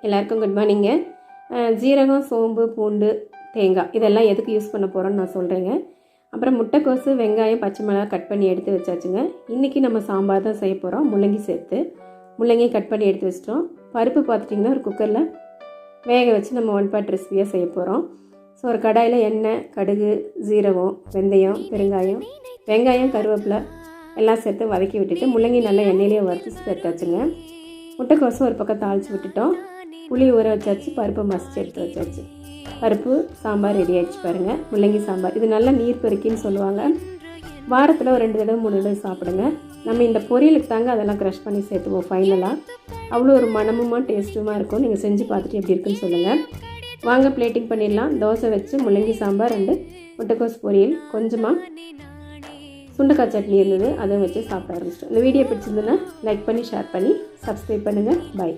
எல்லாருக்கும் குட் மார்னிங்க. ஜீரகம், சோம்பு, பூண்டு, தேங்காய் இதெல்லாம் எதுக்கு யூஸ் பண்ண போகிறோன்னு நான் சொல்கிறேங்க. அப்புறம் முட்டைக்கோசு, வெங்காயம், பச்சை மிளகா கட் பண்ணி எடுத்து வச்சாச்சுங்க. இன்றைக்கி நம்ம சாம்பார் தான் செய்ய போகிறோம். முள்ளங்கி சேர்த்து முள்ளங்கியை கட் பண்ணி எடுத்து வச்சிட்டோம். பருப்பு பார்த்துட்டிங்கன்னா ஒரு குக்கரில் வேக வச்சு நம்ம ஒன் பார்ட் ரெசிபியாக செய்ய போகிறோம். ஸோ ஒரு கடாயில் எண்ணெய், கடுகு, ஜீரகம், வெந்தயம், பெருங்காயம், வெங்காயம், கருவேப்பிலை எல்லாம் சேர்த்து வதக்கி விட்டுட்டு முள்ளங்கி நல்லா எண்ணெயிலேயே வறுத்து சேர்த்தாச்சுங்க. முட்டைக்கோசம் ஒரு பக்கம் தாளித்து விட்டுட்டோம். புளி ஊற வச்சாச்சு, பருப்பு மசிச்சு எடுத்து வச்சாச்சு. பருப்பு சாம்பார் ரெடி ஆகிடுச்சு பாருங்கள். முள்ளங்கி சாம்பார் இது நல்லா நீர் பெருக்கின்னு சொல்லுவாங்க. வாரத்தில் ஒரு 2 தடவை 3 தடவை சாப்பிடுங்க. நம்ம இந்த பொரியலுக்கு தாங்க அதெல்லாம் க்ரஷ் பண்ணி சேர்த்துவோம். ஃபைனலாக அவ்வளோ ஒரு மணமுமா டேஸ்ட்டுமா இருக்கும். நீங்கள் செஞ்சு பார்த்துட்டு எப்படி இருக்குன்னு சொல்லுங்கள். வாங்க பிளேட்டிங் பண்ணிடலாம். தோசை வச்சு முள்ளங்கி சாம்பார் 2 முட்டைக்கோஸ் பொரியல், கொஞ்சமாக சுண்டக்காய் சட்னி இருந்தது, அதை வச்சு சாப்பிட ஆரம்பிச்சிட்டோம். இந்த வீடியோ பிடிச்சிருந்ததுன்னா லைக் பண்ணி, ஷேர் பண்ணி, சப்ஸ்கிரைப் பண்ணுங்கள். பை.